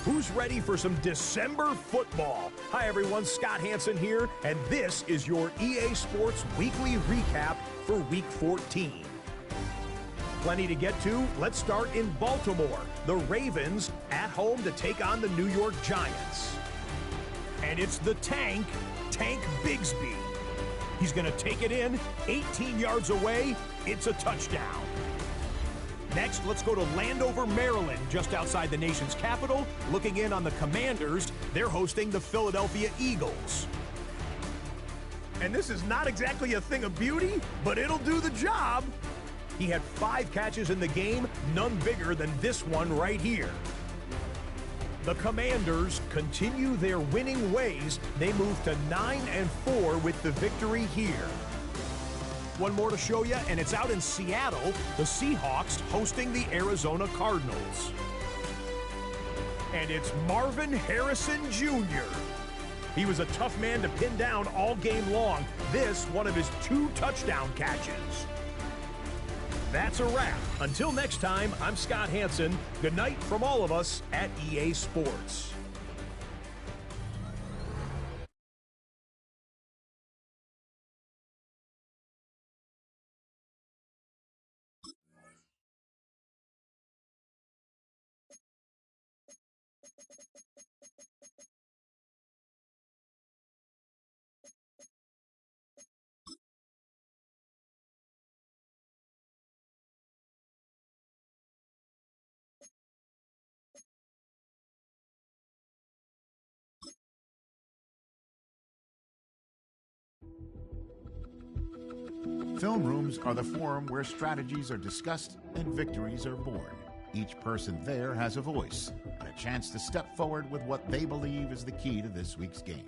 Who's ready for some December football? Hi everyone, Scott Hansen here, and this is your EA Sports Weekly Recap for Week 14. Plenty to get to. Let's start in Baltimore. The Ravens at home to take on the New York Giants. And it's the Tank Bigsby. He's going to take it in, 18 yards away. It's a touchdown. Next, let's go to Landover, Maryland, just outside the nation's capital. Looking in on the Commanders, they're hosting the Philadelphia Eagles. And this is not exactly a thing of beauty, but it'll do the job. He had 5 catches in the game, none bigger than this one right here. The Commanders continue their winning ways. They move to 9-4 with the victory here. One more to show you, and it's out in Seattle, the Seahawks hosting the Arizona Cardinals. And it's Marvin Harrison Jr. He was a tough man to pin down all game long. This, one of his 2 touchdown catches. That's a wrap. Until next time, I'm Scott Hansen. Good night from all of us at EA Sports. Film rooms are the forum where strategies are discussed and victories are born. Each person there has a voice and a chance to step forward with what they believe is the key to this week's game.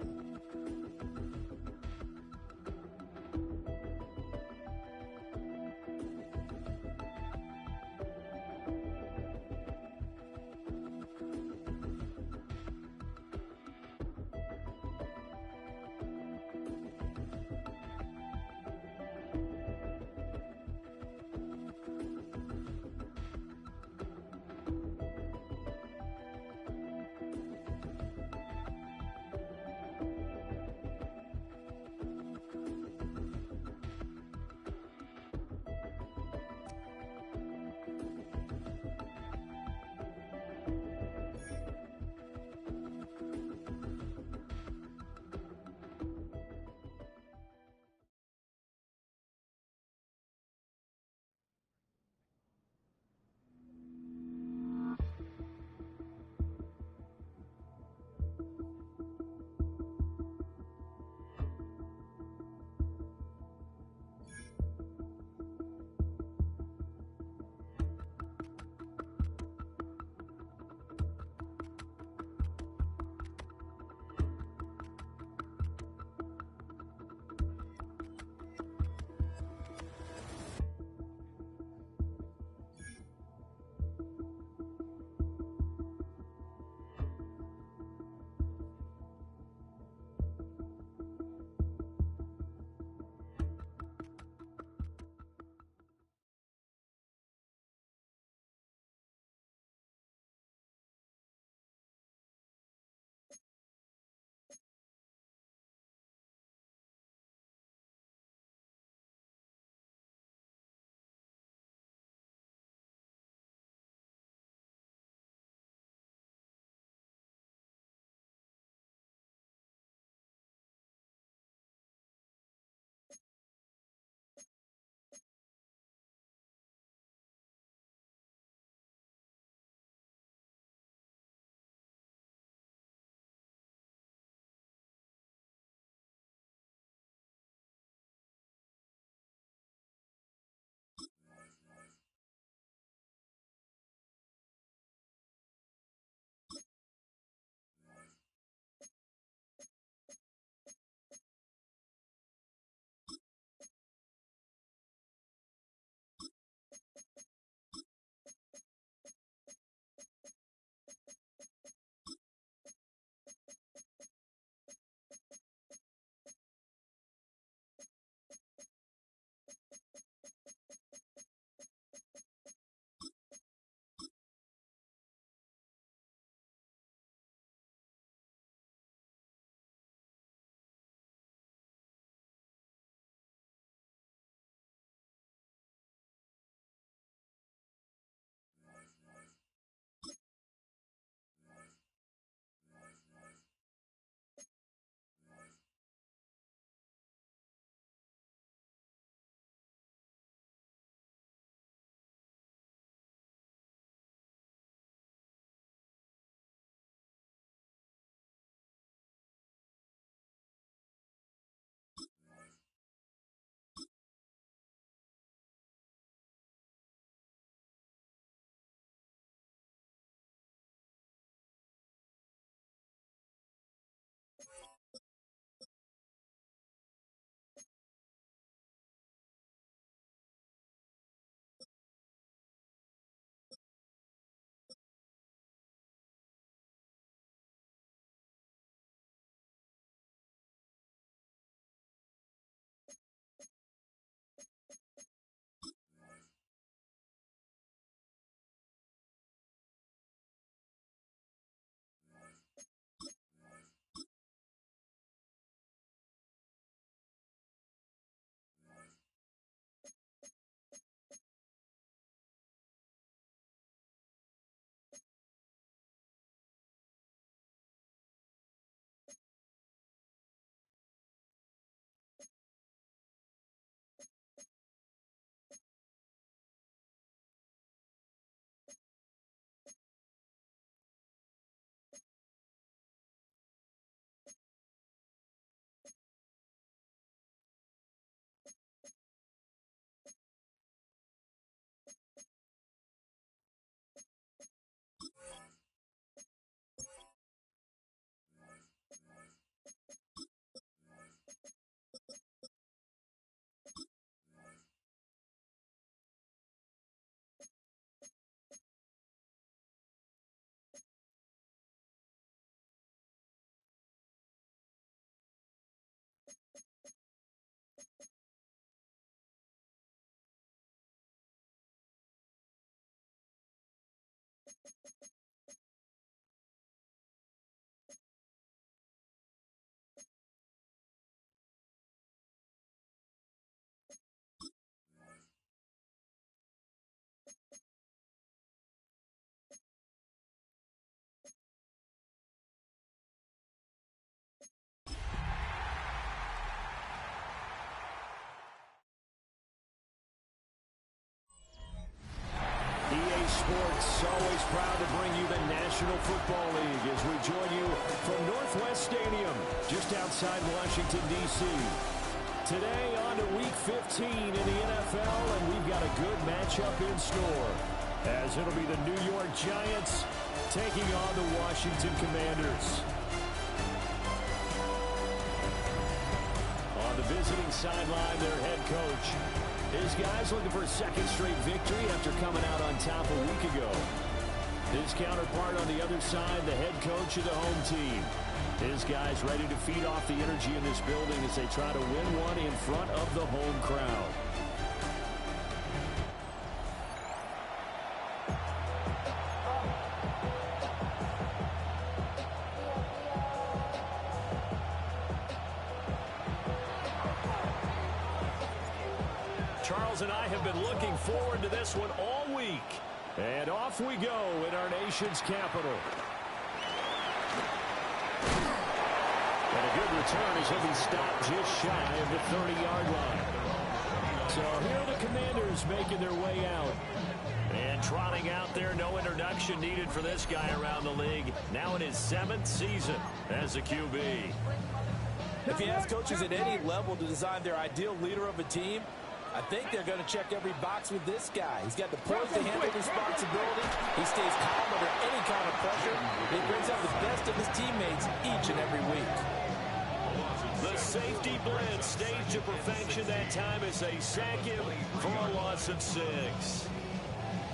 EA Sports, always proud to bring you the National Football League as we join you from Northwest Stadium, just outside Washington, D.C. Today on to Week 15 in the NFL, and we've got a good matchup in store, as it'll be the New York Giants taking on the Washington Commanders. On the visiting sideline, their head coach. His guys looking for a second straight victory after coming out on top a week ago. His counterpart on the other side, the head coach of the home team. His guys ready to feed off the energy in this building as they try to win one in front of the home crowd. Charles and I have been looking forward to this one all week. And off we go in our nation's capital. And a good return as he'll be stopped just shy of the 30-yard line. So here are the Commanders making their way out. And trotting out there, no introduction needed for this guy around the league. Now in his 7th season as a QB. If you ask coaches at any level to design their ideal leader of a team, I think they're going to check every box with this guy. He's got the poise to handle responsibility. He stays calm under any kind of pressure. He brings out the best of his teammates each and every week. The safety blitz staged to perfection that time as they sack him for a loss of 6.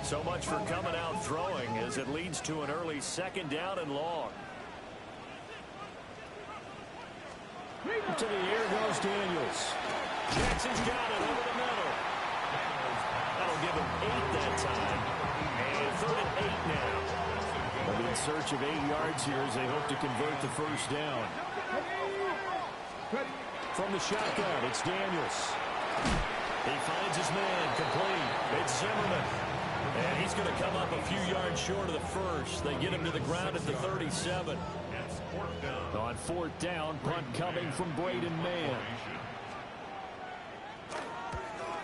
So much for coming out throwing as it leads to an early 2nd down and long. To the air goes Daniels. Jackson's got it over the middle. That'll give him 8 that time. And 3rd and 8 now. They'll be in search of 8 yards here as they hope to convert the first down. From the shotgun, it's Daniels. He finds his man, complete. It's Zimmerman. And he's going to come up a few yards short of the first. They get him to the ground at the 37. On 4th down, punt coming from Braden Mann.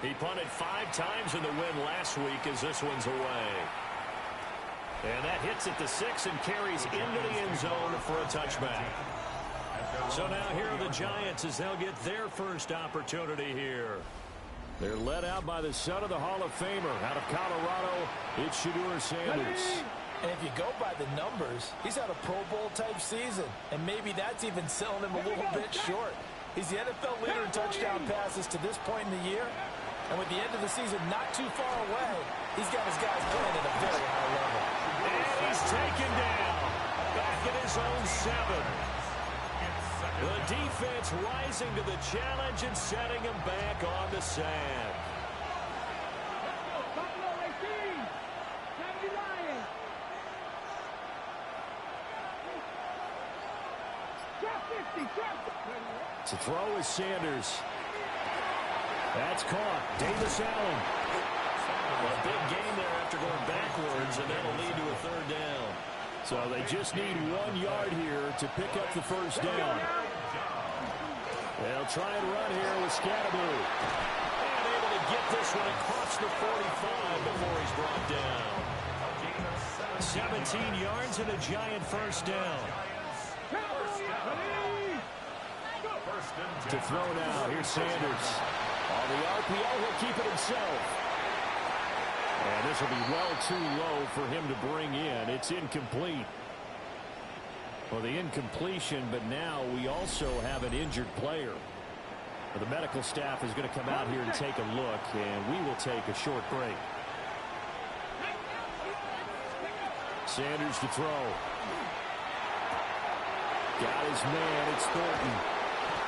He punted 5 times in the win last week as this one's away. And that hits at the 6 and carries into the end zone for a touchback. So now here are the Giants as they'll get their first opportunity here. They're led out by the son of the Hall of Famer out of Colorado. It's Shedeur Sanders. And if you go by the numbers, he's had a Pro Bowl type season. And maybe that's even selling him a little bit short. He's the NFL leader in touchdown passes to this point in the year. And with the end of the season not too far away, he's got his guys playing at a very high level. And he's taken down back at his own 7. The defense rising to the challenge and setting him back on the sand. To throw is Sanders. That's caught. Davis Allen. A big gain there after going backwards, and that'll lead to a 3rd down. So they just need 1 yard here to pick up the first down. They'll try and run here with Scatterby. And able to get this one across the 45 before he's brought down. 17 yards and a Giant first down. To throw now, here's Sanders. On the RPO, he'll keep it himself. And this will be well too low for him to bring in. It's incomplete. Well, the incompletion, but now we also have an injured player. Well, the medical staff is going to come out here and take a look, and we will take a short break. Sanders to throw. Got his man, it's Thornton.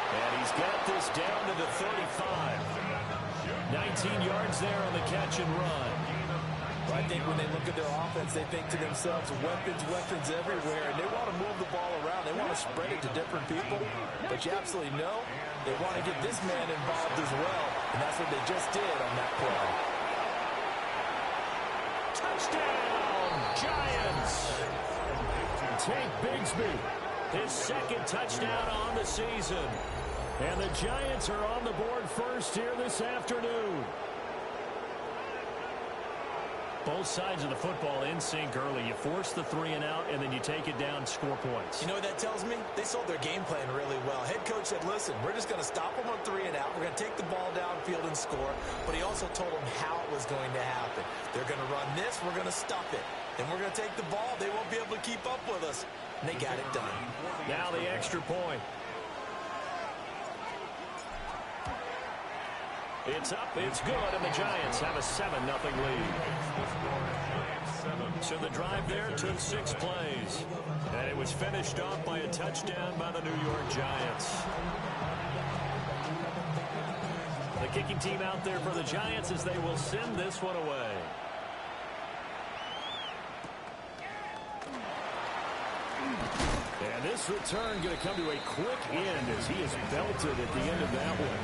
And he's got this down to the 35. 19 yards there on the catch and run. Well, I think when they look at their offense, they think to themselves, weapons everywhere, and they want to move the ball around. They want to spread it to different people, but you absolutely know they want to get this man involved as well, and that's what they just did on that play. Touchdown, Giants! Tank Bigsby, his 2nd touchdown on the season. And the Giants are on the board first here this afternoon. Both sides of the football in sync early. You force the 3 and out, and then you take it down, score points. You know what that tells me? They sold their game plan really well. Head coach said, listen, we're just going to stop them on 3 and out. We're going to take the ball downfield and score. But he also told them how it was going to happen. They're going to run this. We're going to stop it. Then we're going to take the ball. They won't be able to keep up with us. And they got it done. Now the extra point. It's up, it's good, and the Giants have a 7-0 lead. So the drive there took 6 plays, and it was finished off by a touchdown by the New York Giants. The kicking team out there for the Giants as they will send this one away. And this return going to come to a quick end as he is belted at the end of that one.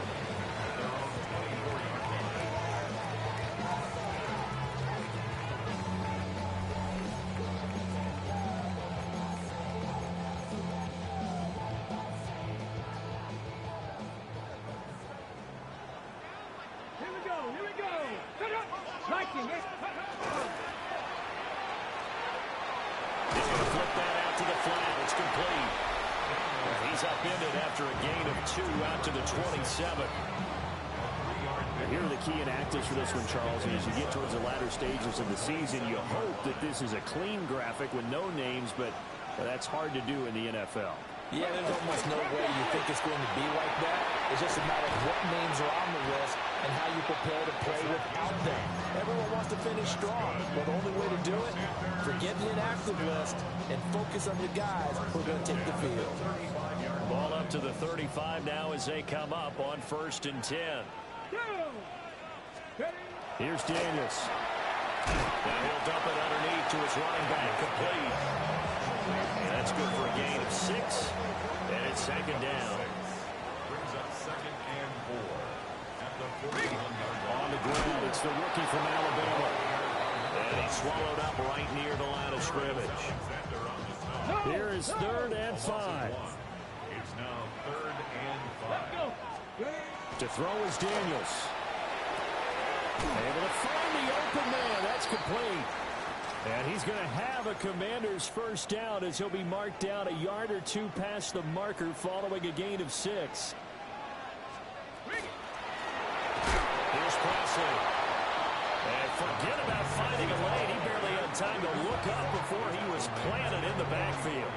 Here are the key inactives for this one, Charles. And as you get towards the latter stages of the season, you hope that this is a clean graphic with no names, but that's hard to do in the NFL. Yeah, there's almost no way you think it's going to be like that. It's just a matter of what names are on the list and how you prepare to play without them. Everyone wants to finish strong. Well, the only way to do it, forget the inactive list and focus on the guys who are going to take the field. Ball up to the 35 now as they come up on 1st and 10. Here's Daniels. Now he'll dump it underneath to his running back, complete. That's good for a gain of 6, and it's 2nd down. Brings up 2nd and 4 at the 41-yard On the ground, it's the rookie from Alabama. And he's swallowed up right near the line of scrimmage. Here is 3rd and 5. It's now 3rd and 5. To throw is Daniels. Able to find the open man. That's complete. And he's going to have a Commander's first down as he'll be marked down a yard or 2 past the marker following a gain of 6. Here's Presley. And forget about finding a lane. He barely had time to look up before he was planted in the backfield.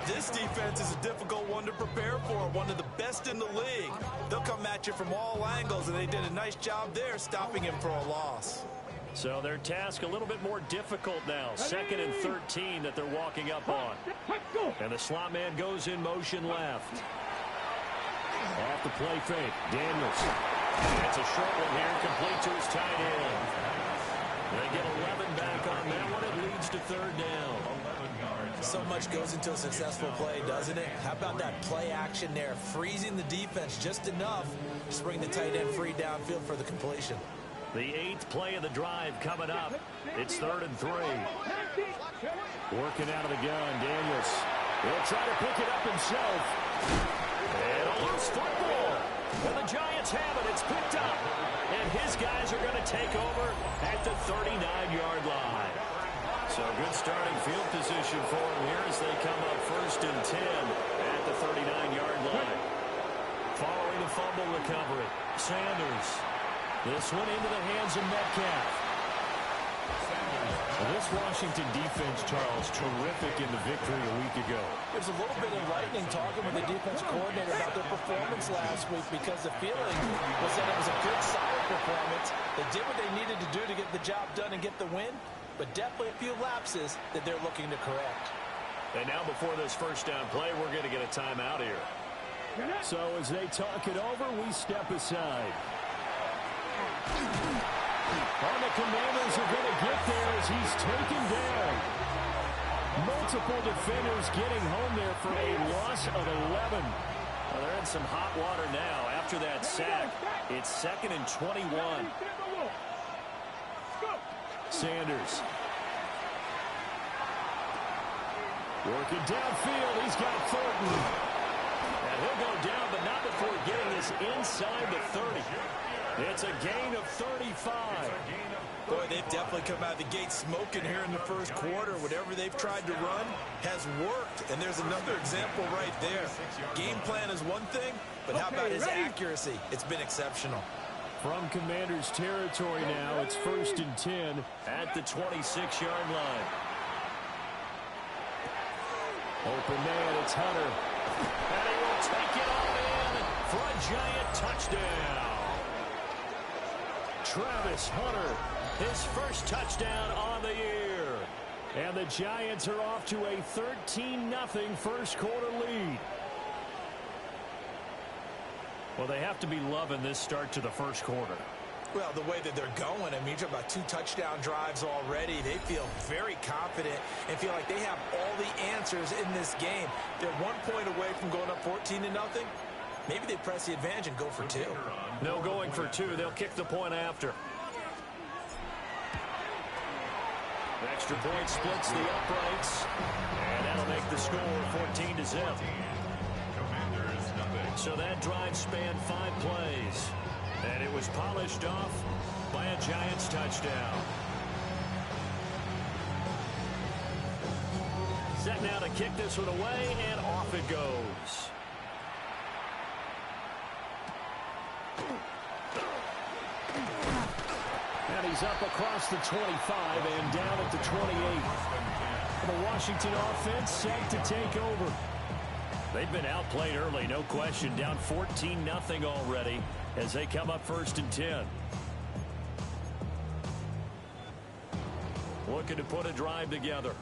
This defense is a difficult one to prepare for, one of the best in the league. They'll come at you from all angles, and they did a nice job there stopping him for a loss. So their task a little bit more difficult now. 2nd and 13 that they're walking up on. And the slot man goes in motion left. Off the play fake, Daniels. That's a short one here, complete to his tight end. They get 11 back on that one. It leads to 3rd down. So much goes into a successful play, doesn't it? How about that play action there, freezing the defense just enough to bring the tight end free downfield for the completion. The 8th play of the drive coming up. It's 3rd and 3. Working out of the gun, Daniels. He'll try to pick it up himself. And a loose football. And the Giants have it. It's picked up. And his guys are going to take over at the 39-yard line. So good starting field position for them here as they come up 1st and 10 at the 39-yard line. Following the fumble recovery, Sanders. This one into the hands of Metcalf. This Washington defense, Charles, terrific in the victory a week ago. There's a little bit of enlightening talking with the defense coordinator about their performance last week because the feeling was that it was a good, solid performance. They did what they needed to do to get the job done and get the win, but definitely a few lapses that they're looking to correct. And now before this first down play, we're going to get a timeout here. So as they talk it over, we step aside. And the Commanders are going to get there as he's taken down. Multiple defenders getting home there for a loss of 11. Well, they're in some hot water now. After that sack, it's 2nd and 21. Sanders. Working downfield. He's got Thornton. And he'll go down, but not before getting this inside the 30. It's a gain of 35. Boy, they've definitely come out of the gate smoking here in the first quarter. Whatever they've tried to run has worked. And there's another example right there. Game plan is one thing, but how about his accuracy? It's been exceptional. From Commander's territory now, it's 1st and 10 at the 26-yard line. Open man, it's Hunter. And he will take it all in for a giant touchdown. Travis Hunter, his first touchdown on the year. And the Giants are off to a 13-0 first quarter lead. Well, they have to be loving this start to the first quarter. Well, the way that they're going, I mean, you're talking about 2 touchdown drives already. They feel very confident and feel like they have all the answers in this game. They're 1 point away from going up 14-0. Maybe they press the advantage and go for 2. No going for 2. They'll kick the point after. The extra point splits the uprights, and that'll make the score 14-0. So that drive spanned 5 plays, and it was polished off by a Giants touchdown. Set now to kick this one away, and off it goes. And he's up across the 25 and down at the 28. The Washington offense set to take over. They've been outplayed early, no question. Down 14-0 already as they come up 1st and 10. Looking to put a drive together.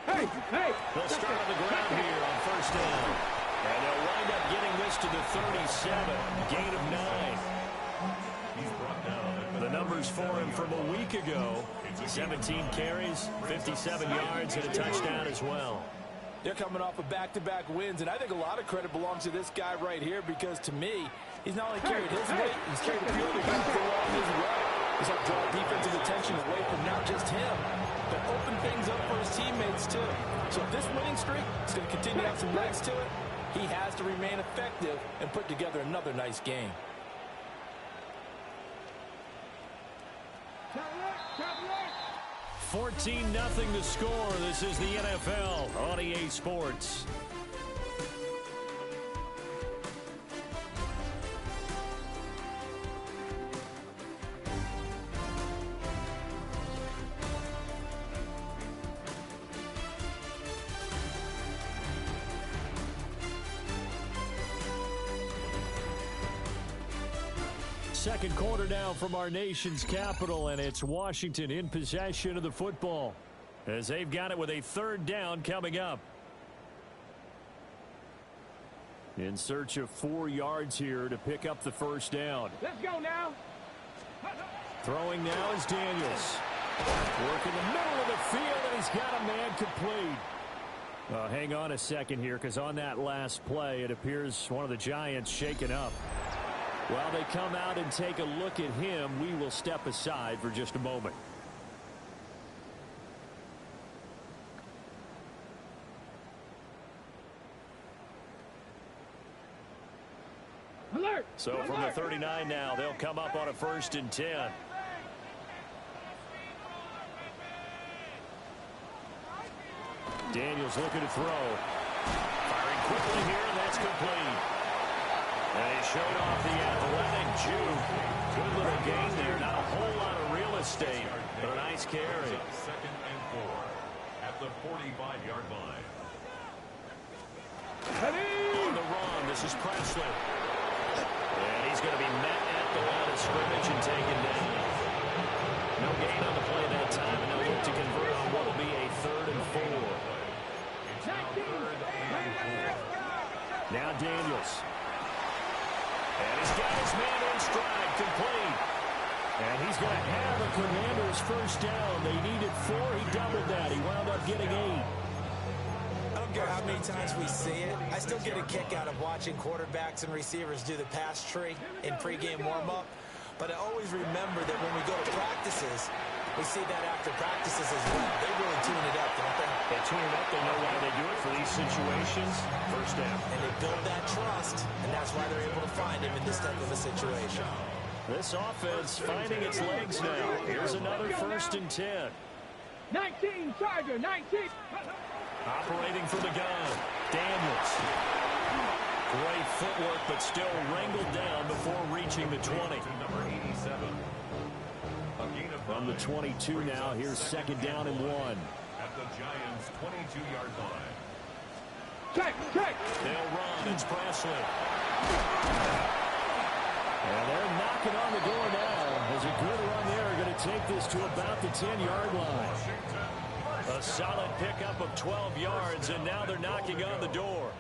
They'll start on the ground here on 1st down. And they'll wind up getting this to the 37. Gain of 9. The numbers for him from a week ago. 17 carries, 57 yards, and a touchdown as well. They're coming off of back-to-back wins, and I think a lot of credit belongs to this guy right here because, to me, he's not only carried his weight, he's carried a few other guys along his way. He's helped draw defensive attention away from not just him, but open things up for his teammates, too. So if this winning streak is going to continue to have some legs to it, he has to remain effective and put together another nice game. 14-0 to score. This is the NFL on EA Sports. Second quarter now from our nation's capital, and it's Washington in possession of the football as they've got it with a 3rd down coming up. In search of 4 yards here to pick up the 1st down. Let's go now. Throwing now is Daniels. Working the middle of the field, and he's got a man complete. Hang on a second here, because on that last play, it appears one of the Giants shaken up. While they come out and take a look at him, we will step aside for just a moment. Alert! So from the 39 now, they'll come up on a 1st and 10. Daniels looking to throw. Firing quickly here, and that's complete. And he showed off the athletic juke. Good little gain there. Not a whole lot of real estate, but a nice carry. 2nd and 4 at the 45-yard line. On the run, this is Presley. And he's going to be met at the line of scrimmage and taken down. No gain on the play that time, and they'll look to convert on what will be a 3rd and 4. It's now 3rd and 4. Now Daniels. And he's got his man in stride, complete. And he's going to have a Commander's 1st down. They needed 4. He doubled that. He wound up getting 8. I don't care how many times we see it. I still get a kick out of watching quarterbacks and receivers do the pass tree in pregame warm-up. But I always remember that when we go to practices, We see that after practices as well. They really tune it up, don't they? They tune it up. They know why they do it for these situations. First down. And they build that trust, and that's why they're able to find him in this type of a situation. This offense finding its legs now. Here's another 1st and 10. 19, Charger, 19. Operating from the gun. Daniels. Great footwork, but still wrangled down before reaching the 20. Number 87. From the 22 now, here's 2nd down and 1. At the Giants' 22-yard line. Check. They'll run. It's Presley. And they're knocking on the door now. As a good run there, going to take this to about the 10-yard line. A solid pickup of 12 yards, and now they're knocking on the door.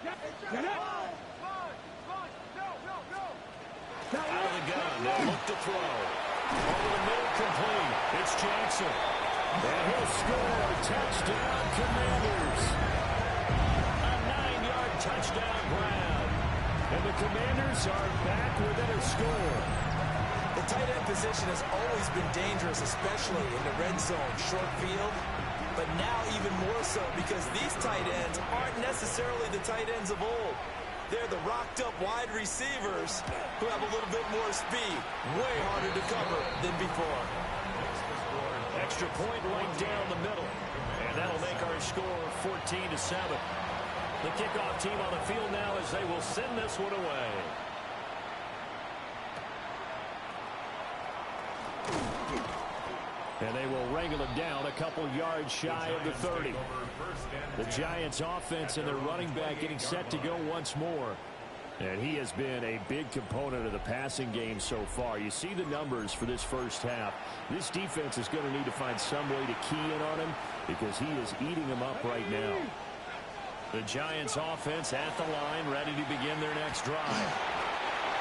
Out of the gun, they'll look to throw. Over the middle, complete. It's Jackson. And he'll score. Touchdown, Commanders. A 9-yard touchdown grab. And the Commanders are back within a score. The tight end position has always been dangerous, especially in the red zone, short field. But now even more so because these tight ends aren't necessarily the tight ends of old. They're the rocked-up wide receivers who have a little bit more speed. Way harder to cover than before. Extra point right down the middle. And that'll make our score 14-7. The kickoff team on the field now as they will send this one away. And they will wrangle him down a couple yards shy of the 30. The Giants offense and their running back getting set to go once more. And he has been a big component of the passing game so far. You see the numbers for this first half. This defense is going to need to find some way to key in on him because he is eating them up right now. The Giants offense at the line, ready to begin their next drive.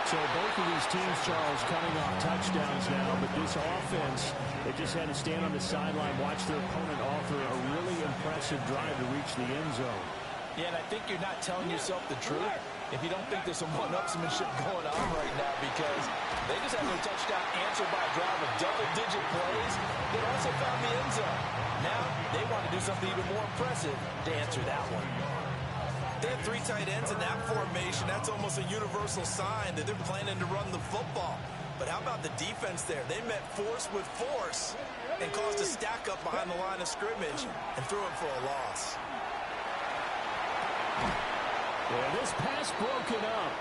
So both of these teams, Charles, coming off touchdowns now, but this offense, they just had to stand on the sideline, watch their opponent offer a really impressive drive to reach the end zone. Yeah, and I think you're not telling yourself the truth if you don't think there's some one-upsmanship going on right now because they just had their touchdown answered by a drive of double-digit plays that also found the end zone. Now they want to do something even more impressive to answer that one. They have 3 tight ends in that formation. That's almost a universal sign that they're planning to run the football. But how about the defense there? They met force with force and caused a stack up behind the line of scrimmage and threw it for a loss. And this pass broken up.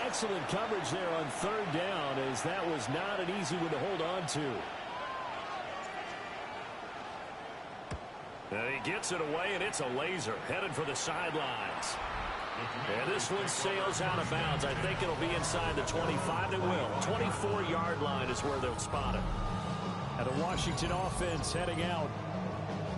Excellent coverage there on 3rd down as that was not an easy one to hold on to. And he gets it away, and it's a laser headed for the sidelines. And this one sails out of bounds. I think it'll be inside the 25. It will. 24-yard line is where they'll spot it. And the Washington offense heading out.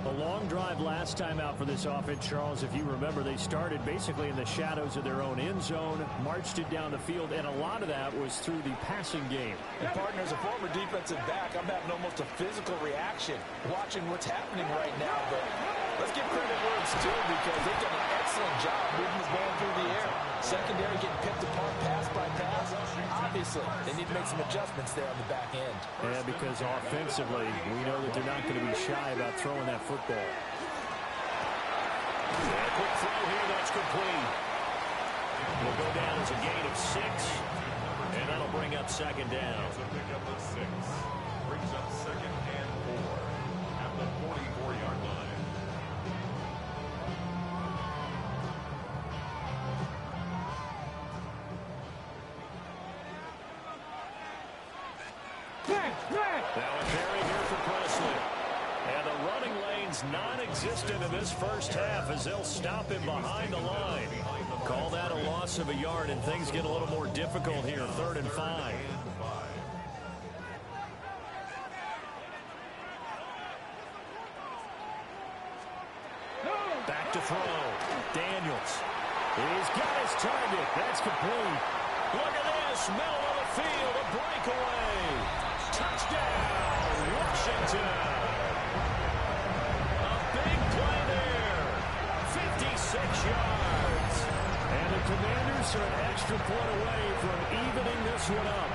A long drive last time out for this offense, Charles. If you remember, they started basically in the shadows of their own end zone, marched it down the field, and a lot of that was through the passing game. And partner, as a former defensive back, I'm having almost a physical reaction watching what's happening right now. But let's give credit where it's due because they've done an excellent job moving the ball through the air. Secondary getting picked apart pass by pass. Obviously, they need to make some adjustments there on the back end. Yeah, because offensively, we know that they're not going to be shy about throwing that football. And a quick throw here, that's complete. Will go down as a gain of 6, and that'll bring up 2nd down. It's a pickup of 6. Brings up 2nd and 4 at the 44-yard line. Now a carry here for Presley. And the running lane's non-existent in this first half as they'll stop him behind the line. Call that a loss of a yard, and things get a little more difficult here. 3rd and 5. Back to throw. Daniels. He's got his target. That's complete. Look at this. Middle of the field. A breakaway. Touchdown, Washington. A big play there. 56 yards. And the Commanders are an extra point away from evening this one up.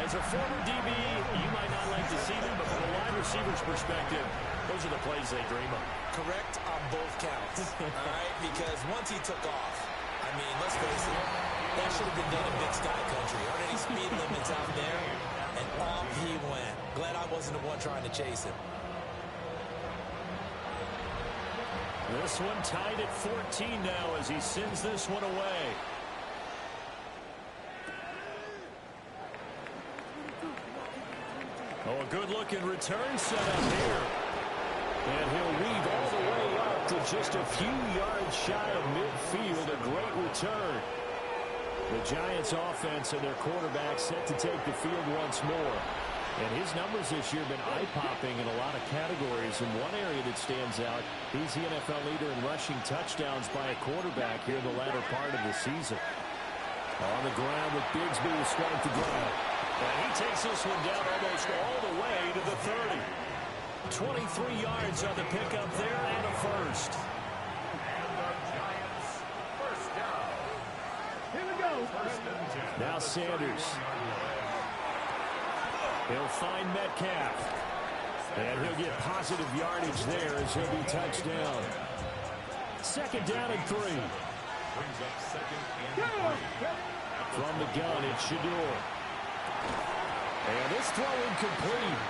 As a former DB, you might not like to see them, but from a wide receiver's perspective, those are the plays they dream of. Correct on both counts, all right? Because once he took off, I mean, let's face it, that should have been done in Big Sky Country. Aren't any speed limits out there? And off he went. Glad I wasn't the one trying to chase him. This one tied at 14 now as he sends this one away. Oh, a good-looking return set up here. And he'll weave all the way up to just a few yards shy of midfield. A great return. The Giants offense and their quarterback set to take the field once more. And his numbers this year have been eye-popping in a lot of categories. In one area that stands out, he's the NFL leader in rushing touchdowns by a quarterback here in the latter part of the season. On the ground with Bigsby to start the drive. And he takes this one down almost all the way to the 30. 23 yards on the pickup there and a first. And the Giants first down. Here we go. First and 10. Now Sanders. He'll find Metcalf. And he'll get positive yardage there as he'll be touched down. Second down and 3. Brings up second and 3. From the gun, it's Shador. And this throw incomplete.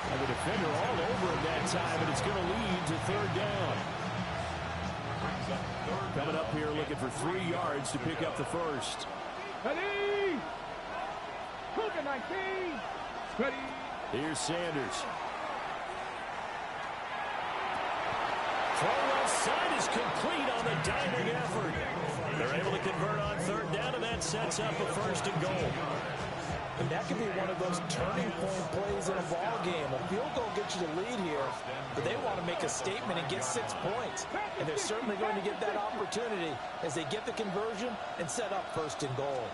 And the defender all over him that time, and it's going to lead to third down. Coming up here looking for 3 yards to pick up the first. Ready. Cougar 19. Ready. Here's Sanders. Throw left side is complete on the diving effort. They're able to convert on third down, and that sets up a first and goal. And that could be one of those turning point plays in a ball game. A field goal gets you the lead here, but they want to make a statement and get 6 points. And they're certainly going to get that opportunity as they get the conversion and set up first and goal.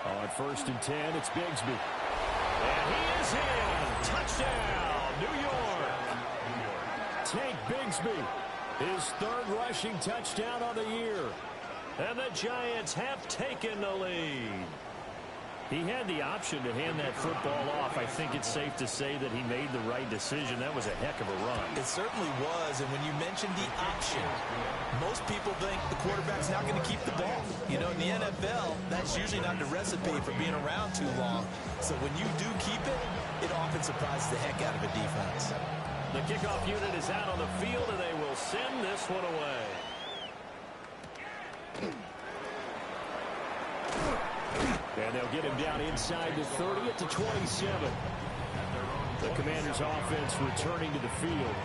On first and 10, it's Bigsby. And he is in. Touchdown, New York. Tank Bigsby, his third rushing touchdown of the year. And the Giants have taken the lead. He had the option to hand that football off. I think it's safe to say that he made the right decision. That was a heck of a run. It certainly was, and when you mentioned the option, most people think the quarterback's not going to keep the ball. You know, in the NFL, that's usually not the recipe for being around too long. So when you do keep it, it often surprises the heck out of a defense. The kickoff unit is out on the field, and they will send this one away. And they'll get him down inside the 30 to 27. The Commanders' offense returning to the field.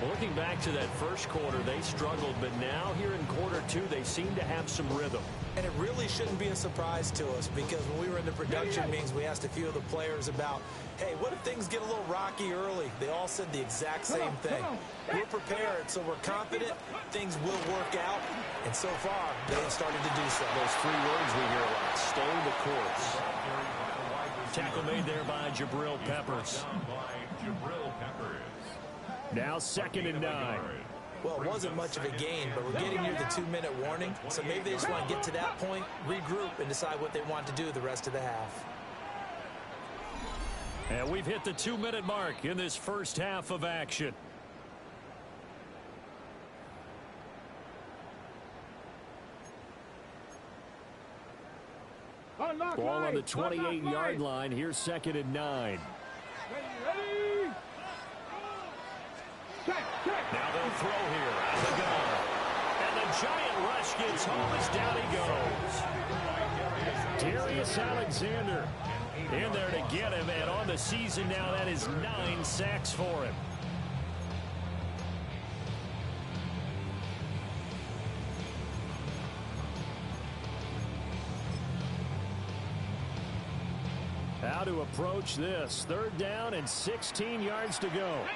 Well, looking back to that first quarter, they struggled, but now here in quarter 2, they seem to have some rhythm. And it really shouldn't be a surprise to us because when we were in the production meetings, we asked a few of the players about, hey, what if things get a little rocky early? They all said the exact same thing. We're prepared, so we're confident things will work out. And so far, they have started to do so. Those 3 words we hear a lot, stay the course. Tackle made there by Jabril Peppers. Now second and 9. Well, it wasn't much of a gain, but we're getting near the 2-minute warning. So maybe they just want to get to that point, regroup, and decide what they want to do the rest of the half. And we've hit the 2-minute mark in this first half of action. Ball on the 28-yard line. Here's second and 9. Ready. Check. Now they'll throw here out of the gun. And the giant rush gets home as down he goes. Darius Alexander in there to get him. And on the season now, that is 9 sacks for him. How to approach this. Third down and 16 yards to go.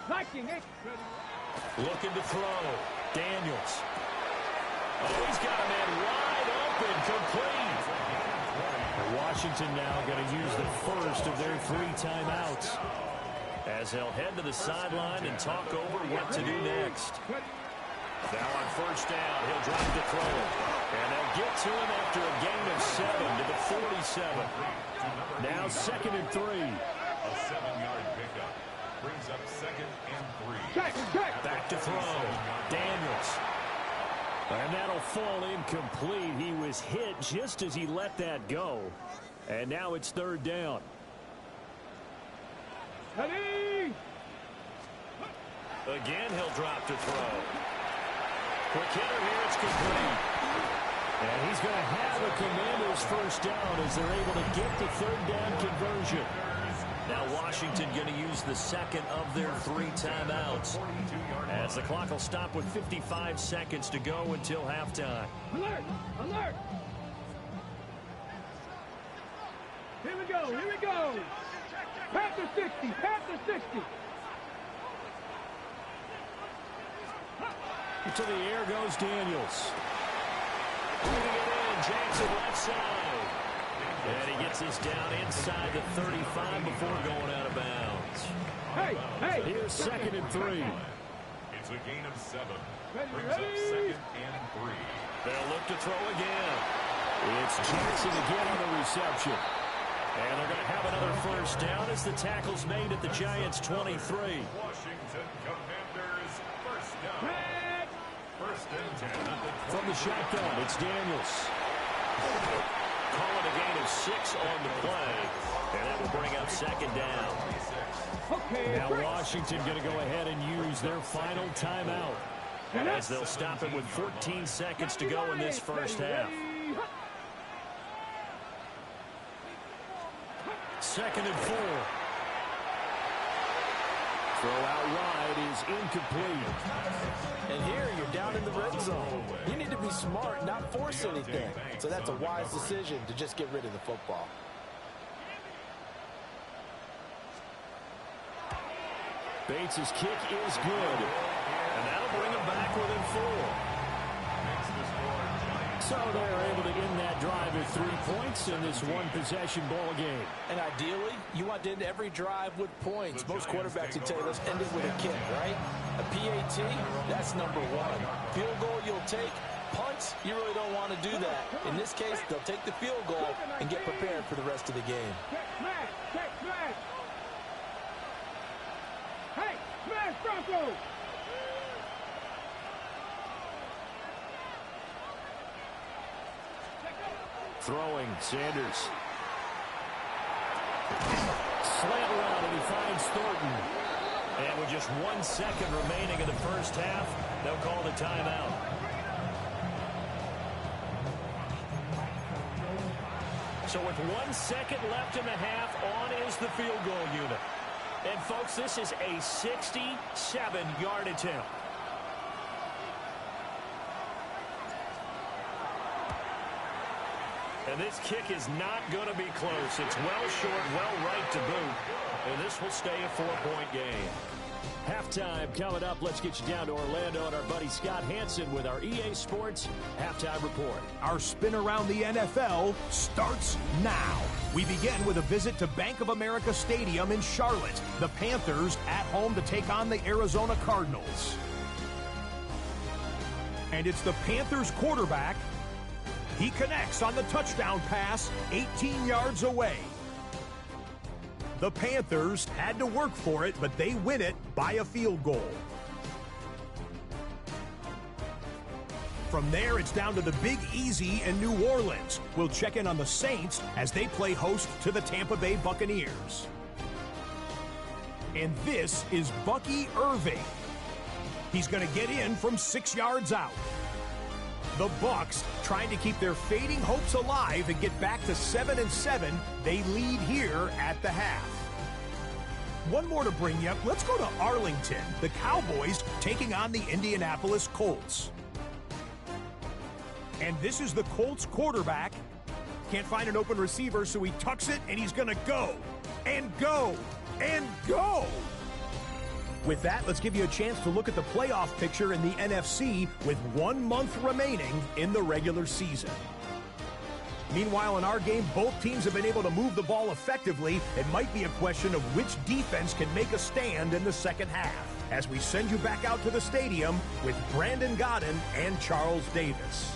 Looking to throw. Daniels. Oh, he's got a man wide open, complete. Washington now going to use the first of their 3 timeouts as they'll head to the sideline and talk over what to do next. Now on first down, he'll drop the throw. And they'll get to him after a gain of 7 to the '97. Now 2nd and 3. A 7-yard pickup brings up 2nd and 3. Back to throw. Daniels. And that'll fall incomplete. He was hit just as he let that go. And now it's 3rd down. Ready? Again, he'll drop to throw. Quick hitter here, it's complete. And he's going to have a Commanders first down as they're able to get the 3rd down conversion. Now Washington going to use the 2nd of their 3 timeouts, as the clock will stop with 55 seconds to go until halftime. Alert! Alert! Here we go! Here we go! Panther 60! Panther 60! To the air goes Daniels. Putting it in, Jackson left side. And he gets this down inside the 35 before going out of bounds. Hey! Hey! Here's 2nd and 3. It's a gain of 7. Ready, Brings up ready. 2nd and 3. They'll look to throw again. It's Jackson again on the reception. And they're going to have another first down as the tackle's made at the Giants' 23. Washington Commanders first down. 1st and 10 at the 20. From the shotgun, it's Daniels. Calling a gain of 6 on the play. And that will bring up 2nd down. Okay, Now Washington going to go ahead and use their final timeout, as they'll stop it with 14 seconds to go in this first half. 2nd and 4. Throw out wide is incomplete. And here you're down in the red zone. You need to be smart, not force anything. So that's a wise decision to just get rid of the football. Bates' kick is good. And that'll bring him back within 4. So they're able to end that drive with 3 points in this one-possession ball game. And ideally, you want to end every drive with points. Most quarterbacks would tell you, let's end it with a kick, right? A PAT, that's number 1. Field goal you'll take. Punts, you really don't want to do that. In this case, they'll take the field goal and get prepared for the rest of the game. Check smash! Check smash! Hey! Smash Bronco! Throwing, Sanders. Slant route, and he finds Thornton. And with just 1 second remaining in the first half, they'll call the timeout. So with 1 second left in the half, on is the field goal unit. And folks, this is a 67-yard attempt. And this kick is not going to be close. It's well short, well right to boot. And this will stay a 4-point game. Halftime coming up. Let's get you down to Orlando and our buddy Scott Hansen with our EA Sports Halftime Report. Our spin around the NFL starts now. We begin with a visit to Bank of America Stadium in Charlotte. The Panthers at home to take on the Arizona Cardinals. And it's the Panthers quarterback. He connects on the touchdown pass 18 yards away. The Panthers had to work for it, but they win it by a field goal. From there, it's down to the Big Easy in New Orleans. We'll check in on the Saints as they play host to the Tampa Bay Buccaneers. And this is Bucky Irving. He's going to get in from 6 yards out. The Bucs trying to keep their fading hopes alive and get back to 7-7. They lead here at the half. One more to bring you up. Let's go to Arlington. The Cowboys taking on the Indianapolis Colts. And this is the Colts quarterback. Can't find an open receiver, so he tucks it, and he's going to go and go and go. With that, let's give you a chance to look at the playoff picture in the NFC with 1 month remaining in the regular season. Meanwhile, in our game, both teams have been able to move the ball effectively. It might be a question of which defense can make a stand in the second half. As we send you back out to the stadium with Brandon Godden and Charles Davis.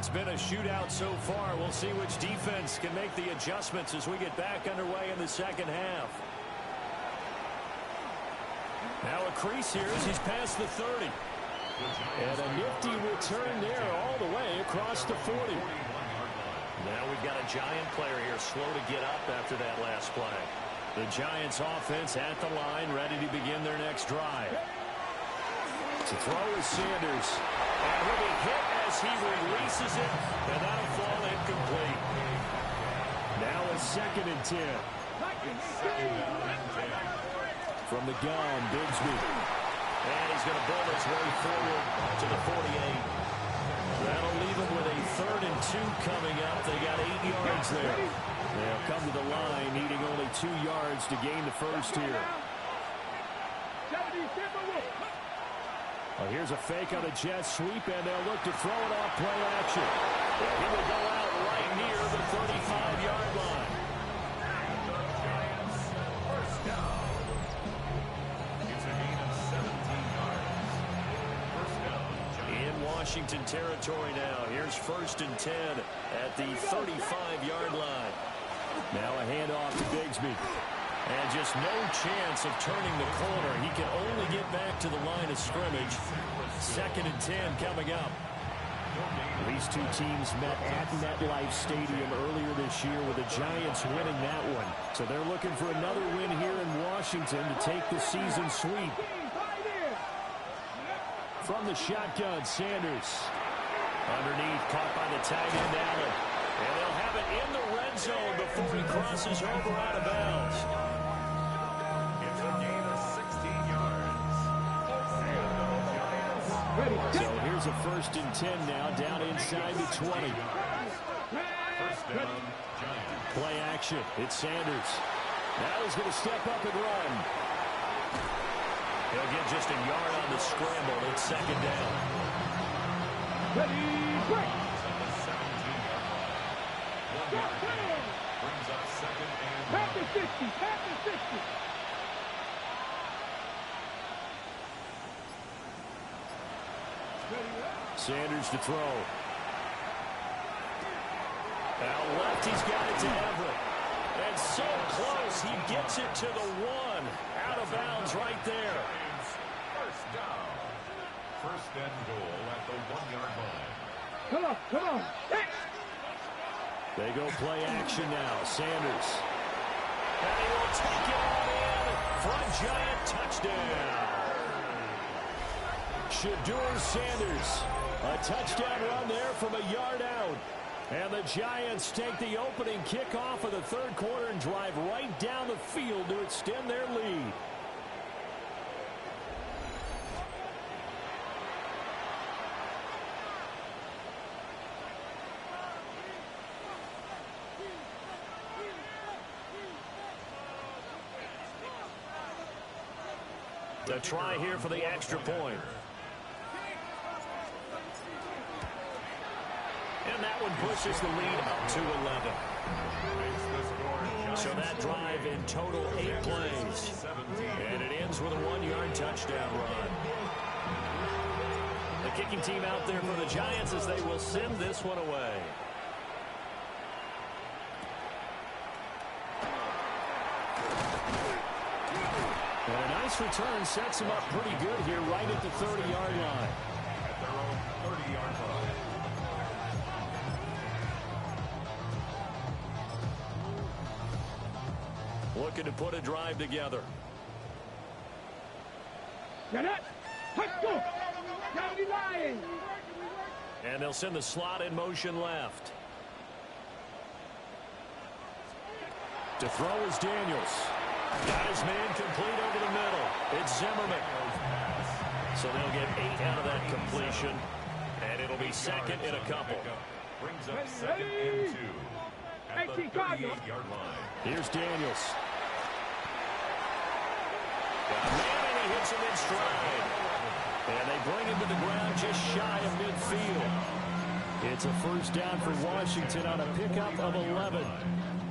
It's been a shootout so far. We'll see which defense can make the adjustments as we get back underway in the second half. Now a crease here as he's past the 30. And a nifty return there all the way across the 40. Now we've got a Giant player here slow to get up after that last play. The Giants offense at the line, ready to begin their next drive. To throw is Sanders. And he'll be hit as he releases it, and that'll fall incomplete. Now a 2nd and 10. From the gun, Bigsby. And he's going to build his way forward to the 48. That'll leave him with a 3rd and 2 coming up. They got 8 yards there. They'll come to the line, needing only 2 yards to gain the first here. Well, here's a fake on a jet sweep, and they'll look to throw it off play action. He will go out right near the 35-yard line. First down. It's a gain of 17 yards. First down. In Washington territory now. Here's 1st and 10 at the 35-yard line. Now a handoff to Bigsby. And just no chance of turning the corner. He can only get back to the line of scrimmage. 2nd and 10 coming up. These two teams met at MetLife Stadium earlier this year with the Giants winning that one. So they're looking for another win here in Washington to take the season sweep. From the shotgun, Sanders. Underneath, caught by the tight end Allen. And they'll have it in the red zone before he crosses over out of bounds. It's a gain of 16 yards. So here's a 1st and 10 now, down inside the 20. First down, Giants. Play action. It's Sanders. Now he's going to step up and run. He'll get just a yard on the scramble. It's 2nd down. Ready, break. Brings up 2nd and Pass the 60, pass the 60. Sanders to throw. Out left, he's got it to Everett. And so close, he gets it to the 1. Out of bounds right there. first down. First and goal at the 1-yard line. Come on, come on. They go play action now. Sanders. And he will take it all in for a Giant touchdown. Shedeur Sanders. A touchdown run there from a yard out. And the Giants take the opening kickoff of the 3rd quarter and drive right down the field to extend their lead. The try here for the extra point. And that one pushes the lead up to 11. So that drive in total 8 plays. And it ends with a 1-yard touchdown run. The kicking team out there for the Giants as they will send this one away. And a nice return sets him up pretty good here right at the 30-yard line. At their own 30-yard line. Looking to put a drive together. Get it. Let's go. County Lions. And they'll send the slot in motion left. To throw is Daniels. Got his man complete over the middle. It's Zimmerman. So they'll get 8 out of that completion. And it'll be 2nd and a couple. Brings up 2nd and 2 at the 38-yard line. Here's Daniels. Man, and he hits him in stride. And they bring him to the ground just shy of midfield. It's a first down for Washington on a pickup of 11.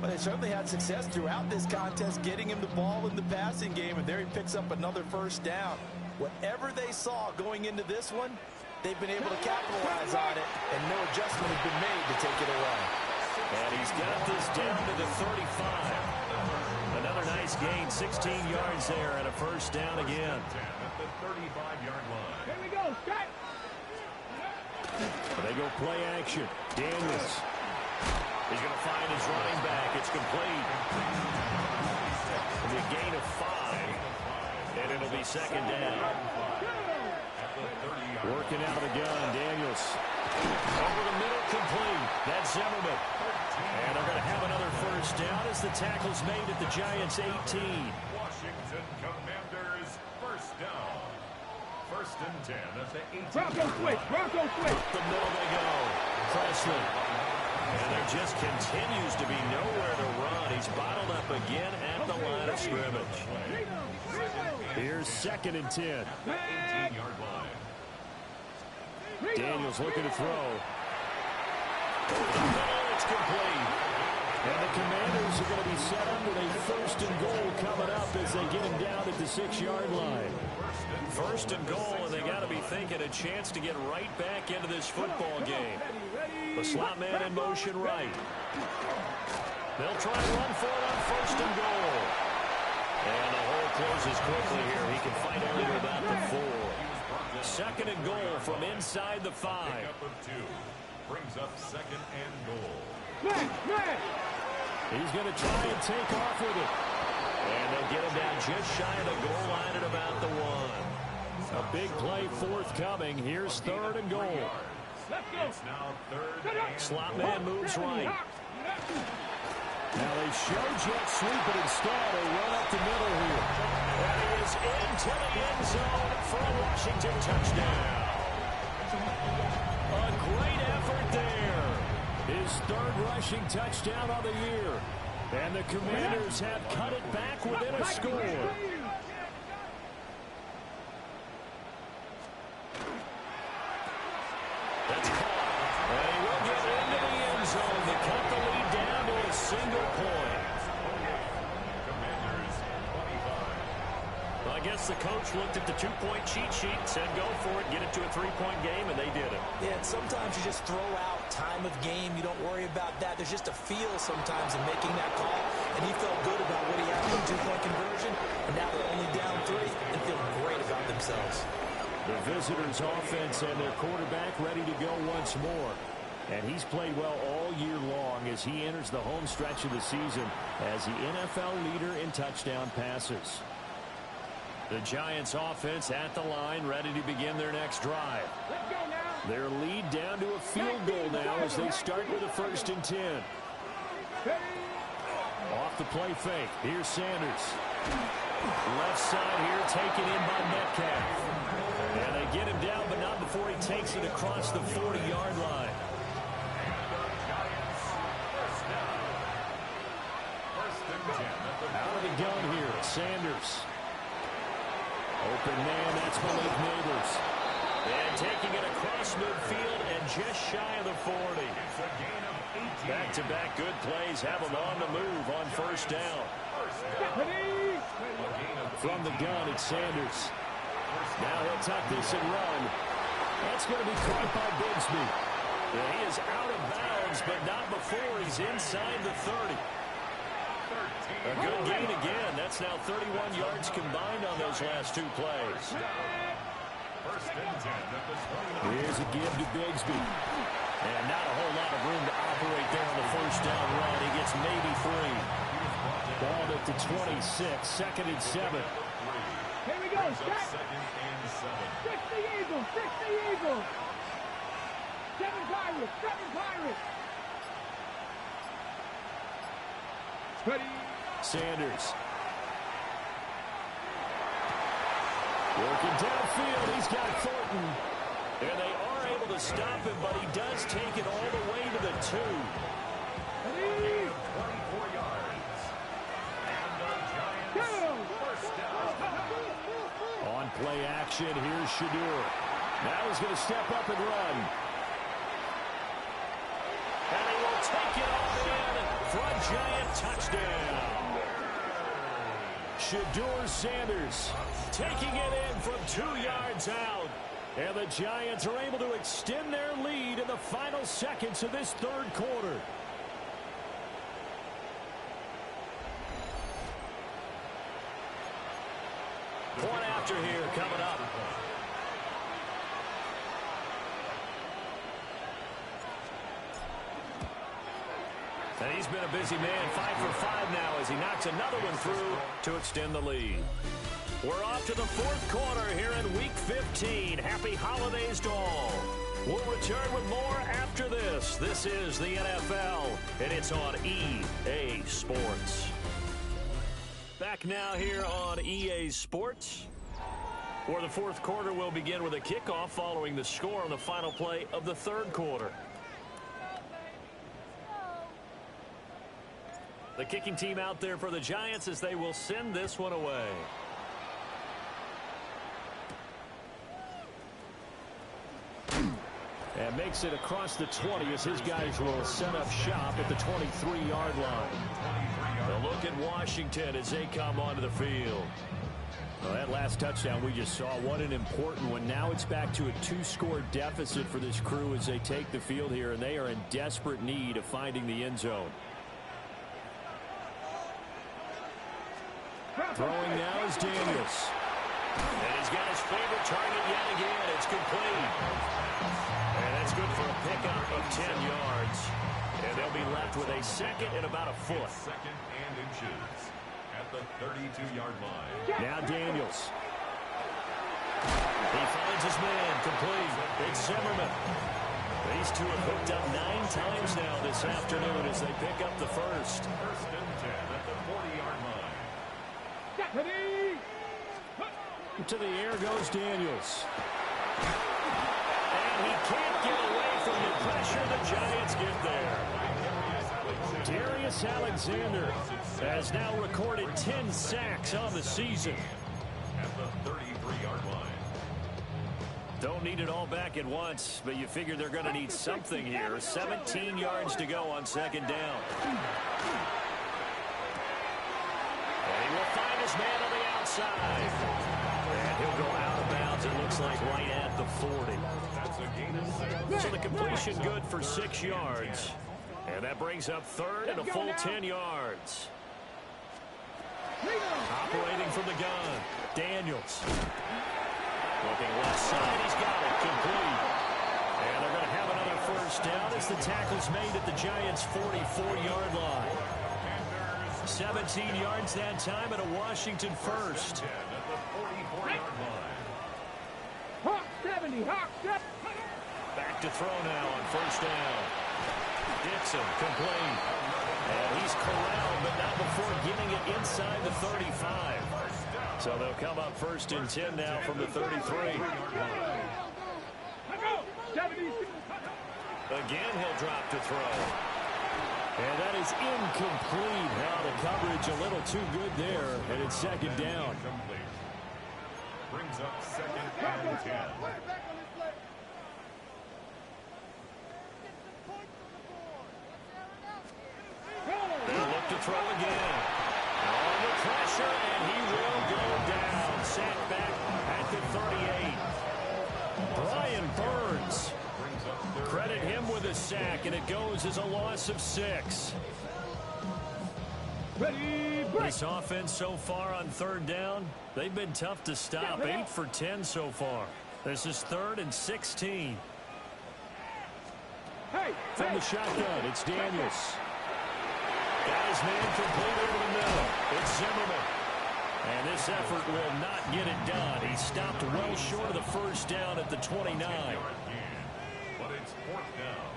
But they certainly had success throughout this contest getting him the ball in the passing game, and there he picks up another first down. Whatever they saw going into this one, they've been able to capitalize on it, and no adjustment has been made to take it away. And he's got this down to the 35. Another nice gain, 16 yards there, and a first down again. At the 35-yard line. Here we go, Scott. They go play action. Daniels. He's going to find his running back. It's complete. The gain of 5, and it'll be second down. Working out of the gun, Daniels. Over the middle, complete. That's Zimmerman. And they're going to have another first down as the tackle's made at the Giants' 18. Washington Commanders first down. First and 10 at the 18. Bronco switch, Bronco switch. Up the middle they go. Presley. And there just continues to be nowhere to run. He's bottled up again at the line of scrimmage. Here's second and 10. 18-yard line. Daniels looking to throw. Over the middle, it's complete. And the Commanders are going to be set up with a first and goal coming up as they get him down at the 6-yard line. First and goal, and they got to be thinking a chance to get right back into this football game. The slot man in motion right. They'll try and run for it on first and goal. And the hole closes quickly here. He can fight only to about the 4. Second and goal from inside the 5. Pickup of 2. Brings up second and goal. He's going to try and take off with it. And they'll get him down just shy of the goal line at about the 1. A big play forthcoming. Here's third and goal. It's now third and Slot man moves right. Now they show jet sweep, but instead they run up the middle here. And he is into the end zone for a Washington touchdown. A great effort there. His third rushing touchdown on the year. And the Commanders have cut it back within a score. That's caught. And he will get into the end zone to cut the lead down to a single point. Commanders 25. Well, I guess the coach looked at the 2-point cheat sheet and said, go for it, get it to a 3-point game, and they did it. Yeah, and sometimes you just throw out time of game. You don't worry about that. There's just a feel sometimes in making that call, and he felt good about what he had in the 2-point conversion, and now they're only down 3 and feeling great about themselves. The visitors' offense and their quarterback ready to go once more. And he's played well all year long as he enters the home stretch of the season as the NFL leader in touchdown passes. The Giants' offense at the line, ready to begin their next drive. Their lead down to a field goal now as they start with a first and 10. Off the play fake. Here's Sanders. Left side here taken in by Metcalf. And they get him down, but not before he takes it across the 40-yard line. Out of the gun here, Sanders. Open man, that's Malik Neighbors. And taking it across midfield and just shy of the 40. Back-to-back good plays have him on the move on first down. From the gun, it's Sanders. Now he'll tuck this and run. That's going to be caught by Bigsby. Yeah, he is out of bounds, but not before he's inside the 30. A good gain again. That's now 31 yards combined on those last 2 plays. Here's a give to Bigsby. And not a whole lot of room to operate there on the first down run. He gets maybe 3. Ball at the 26, second and 7. Here we go, Scott. 6 the Eagles, 6 the Eagles. 7 Pirates, 7 Pirates. Ready. Sanders. Working downfield, he's got Thornton. And they are able to stop him, but he does take it all the way to the 2. Ready. 24 yards. And the Giants first down. On play action, here's Shadur. Now he's going to step up and run. And he will take it off in for a Giant touchdown. Shadur Sanders taking it in from 2 yards out. And the Giants are able to extend their lead in the final seconds of this third quarter. Point after here coming up. And he's been a busy man, 5 for 5 now as he knocks another one through to extend the lead. We're off to the fourth quarter here in Week 15. Happy holidays to all. We'll return with more after this. This is the NFL, and it's on EA Sports. Back now here on EA Sports, where the fourth quarter will begin with a kickoff following the score on the final play of the third quarter. The kicking team out there for the Giants as they will send this one away. And makes it across the 20 as his guys will set up shop at the 23-yard line. A look at Washington as they come onto the field. Well, that last touchdown we just saw, what an important one. Now it's back to a 2-score deficit for this crew as they take the field here, and they are in desperate need of finding the end zone. Throwing now is Daniels. And he's got his favorite target yet again. It's complete. And that's good for a pickup of 10 yards. And they'll be left with a second and about a foot. Second and inches at the 32-yard line. Now Daniels. He finds his man complete. It's Zimmerman. These two have hooked up 9 times now this afternoon as they pick up the first. First and 10 at the 40-yard line. To the air goes Daniels. And he can't get away from the pressure. The Giants get there. Darius Alexander has now recorded 10 sacks on the season. At the 33-yard line. Don't need it all back at once, but you figure they're going to need something here. 17 yards to go on second down. And he will find his man on the outside. And he'll go out of bounds, it looks like, right at the 40. That's a gain of 6. So the completion good for 6 yards. And that brings up third and a full 10 yards. Operating from the gun, Daniels. Looking left side, he's got it, complete. And they're going to have another first down as the tackle's made at the Giants' 44-yard line. 17 yards that time and a Washington first. Hawk 70, Hawk 70. Back to throw now on first down. Dixon complete. And he's corralled, but not before getting it inside the 35. So they'll come up first and 10 now from the 33. Again, he'll drop to throw. And that is incomplete. Now the coverage a little too good there, and it's second down. Brings up second and 10. They'll look to throw again. Under pressure, and he will go down. Sacked back at the 38. Brian Burns. Credit him with a sack, and it goes as a loss of 6. This offense so far on third down, they've been tough to stop. 8 for 10 so far. This is 3rd and 16. From the shotgun, it's Daniels. Got his man complete over the middle. It's Zimmerman. And this effort will not get it done. He stopped well short of the first down at the 29. But it's 4th down.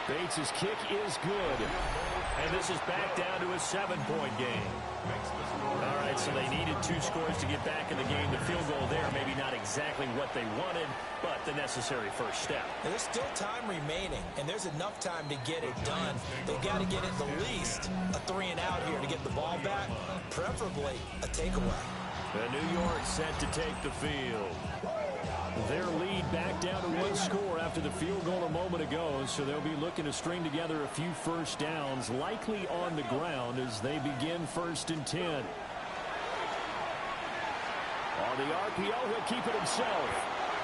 Bates' kick is good. And this is back down to a 7-point game. All right, so they needed 2 scores to get back in the game. The field goal there, maybe not exactly what they wanted, but the necessary first step. And there's still time remaining, and there's enough time to get it done. They've got to get at the least a 3 and out here to get the ball back, preferably a takeaway. And New York set to take the field. Their lead back down to 1 score after the field goal a moment ago, so they'll be looking to string together a few first downs, likely on the ground as they begin 1st and 10. the RPO, he'll keep it himself.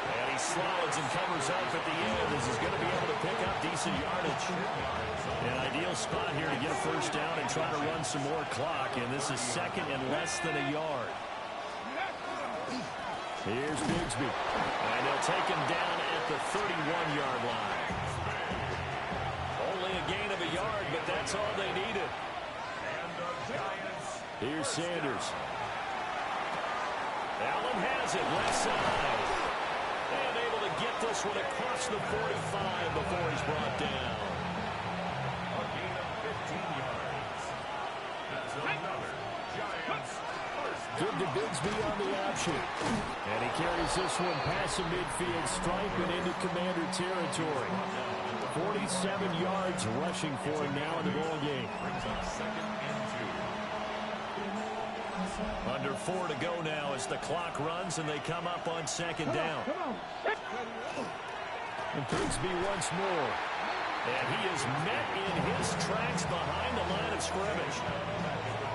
And he slides and covers up at the end as he's going to be able to pick up decent yardage. An ideal spot here to get a first down and try to run some more clock. And this is second and less than a yard. Here's Bigsby. And they'll take him down at the 31-yard line. Only a gain of a yard, but that's all they needed. And the Giants. Here's Sanders. Allen has it, left side. And able to get this one across the 45 before he's brought down. A gain of 15 yards. That's another Giants first. Give to Bigsby on the option. And he carries this one past the midfield stripe and into Commander territory. 47 yards rushing for him now in the ball game. Brings up 2nd and 2. Under 4 to go now as the clock runs and they come up on second down. And Bigsby once more. And he is met in his tracks behind the line of scrimmage.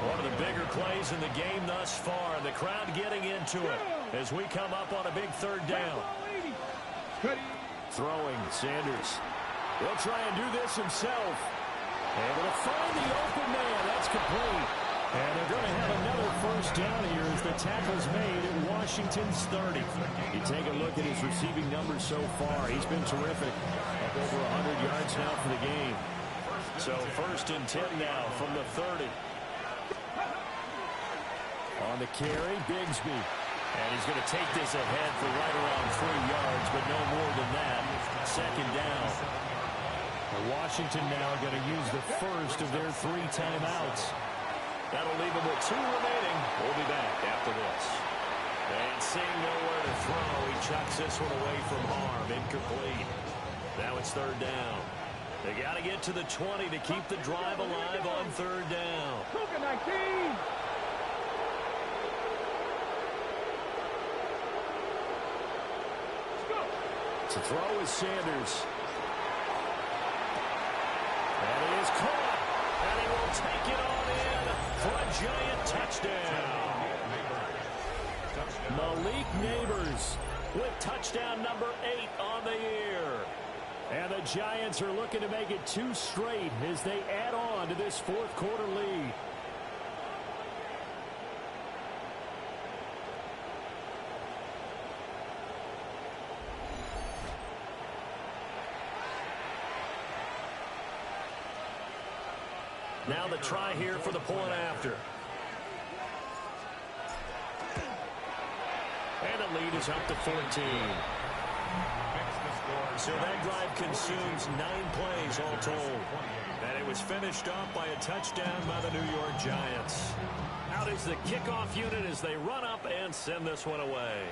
One of the bigger plays in the game thus far. The crowd getting into it as we come up on a big third down. Throwing, Sanders. He'll try and do this himself. Able to find the open man. That's complete. And they're going to have another first down here as the tackle's made at Washington's 30. You take a look at his receiving numbers so far. He's been terrific. Up over 100 yards now for the game. So 1st and 10 now from the 30. On the carry, Bigsby. And he's going to take this ahead for right around 3 yards, but no more than that. Second down. Washington now going to use the first of their 3 timeouts. That'll leave him with 2 remaining. We'll be back after this. And seeing nowhere to throw, he chucks this one away from harm. Incomplete. Now it's 3rd down. They got to get to the 20 to keep the drive alive on 3rd down. To throw is Sanders. And it is caught. And he will take it on in for a Giant touchdown. Malik Neighbors With touchdown number 8 on the year. And the Giants are looking to make it 2 straight as they add on to this 4th quarter lead. Now the try here for the point after. And the lead is up to 14. So that drive consumes 9 plays all told. And it was finished off by a touchdown by the New York Giants. Out is the kickoff unit as they run up and send this one away.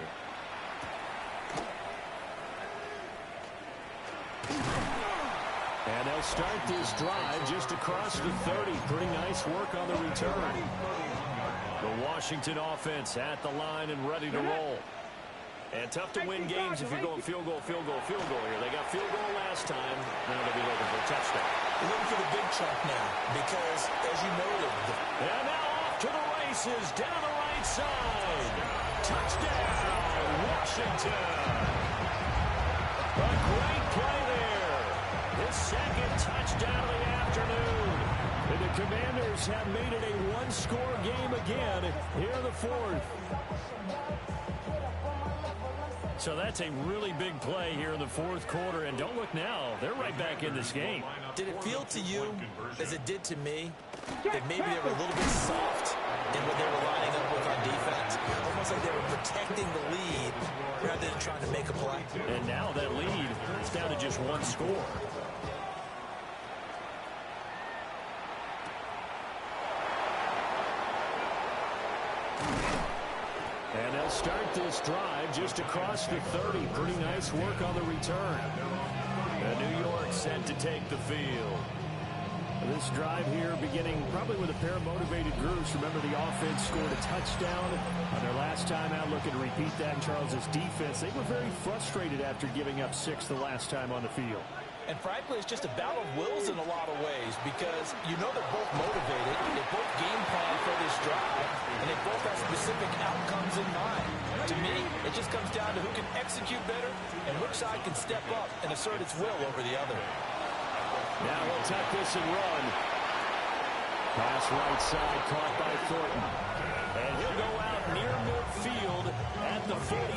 And they'll start this drive just across the 30. Pretty nice work on the return. The Washington offense at the line and ready to roll. And tough to win games if you're going field goal, field goal, field goal here. They got field goal last time. Now they'll be looking for a touchdown. They're looking for the big chunk now because, as you noted, and now off to the races down the right side. Touchdown, Washington. A great play there. His 2nd touchdown of the afternoon. And the Commanders have made it a 1-score game again here in the 4th. So that's a really big play here in the 4th quarter. And don't look now, they're right back in this game. did it feel to you, as it did to me, that maybe they were a little bit soft in what they were lining up with on defense? Almost like they were protecting the lead rather than trying to make a play. And now that lead is down to just 1 score. And they'll start this drive just across the 30. Pretty nice work on the return. And New York set to take the field. This drive here beginning probably with a pair of motivated groups. Remember, the offense scored a touchdown on their last time out, looking to repeat that in Charles's defense. They were very frustrated after giving up 6 the last time on the field. And frankly, it's just a battle of wills in a lot of ways because you know they're both motivated, they both game plan for this drive, and they both have specific outcomes in mind. To me, it just comes down to who can execute better and which side can step up and assert its will over the other. Now we'll tuck this and run. Pass right side, caught by Thornton. And he'll go out near midfield at the 49.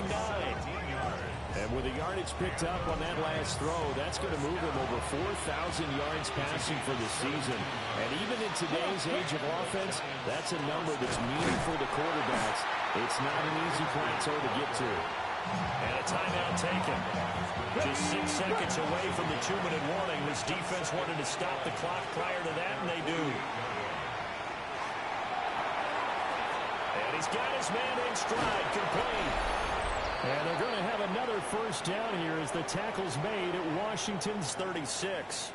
And with the yardage picked up on that last throw, that's going to move him over 4,000 yards passing for the season. And even in today's age of offense, that's a number that's meaningful to quarterbacks. It's not an easy plateau to get to. And a timeout taken. Just 6 seconds away from the 2-minute warning. This defense wanted to stop the clock prior to that, and they do. And he's got his man in stride, complete. And they're going to have another first down here as the tackle's made at Washington's 36.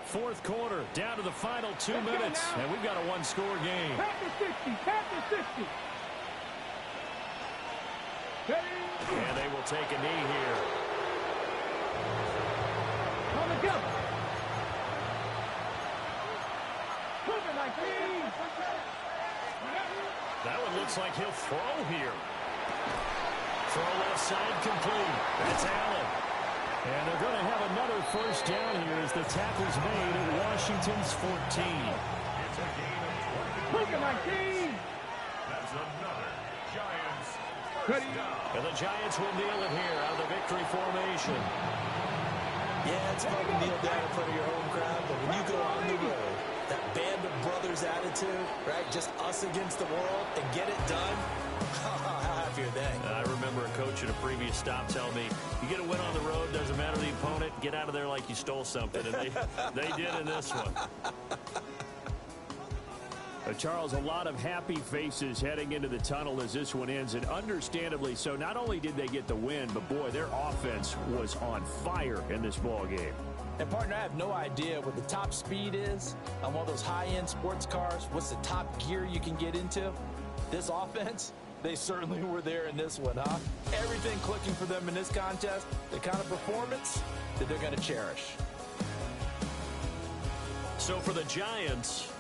Fourth quarter, down to the final 2 minutes, and we've got a one-score game. Panther 60, Panther 60. And they will take a knee here. On the jump. Move it like this. That one looks like he'll throw here. Throw left side complete. That's Allen. And they're going to have another first down here as the tackle's made at Washington's 14. It's a gain of 20. Move it like this. That's another Giants. And the Giants will kneel it here out of the victory formation. Yeah, it's fun to kneel down in front of your home crowd, but when you go on the road, that band of brothers attitude, right, just us against the world, and get it done, how happy are they? I remember a coach at a previous stop tell me, you get a win on the road, doesn't matter the opponent, get out of there like you stole something. And they did in this one. Charles, a lot of happy faces heading into the tunnel as this one ends, and understandably so. Not only did they get the win, but boy, their offense was on fire in this ball game. And partner, I have no idea what the top speed is on one of those high-end sports cars. What's the top gear you can get into? This offense, they certainly were there in this one, huh? Everything clicking for them in this contest, the kind of performance that they're going to cherish. So for the Giants,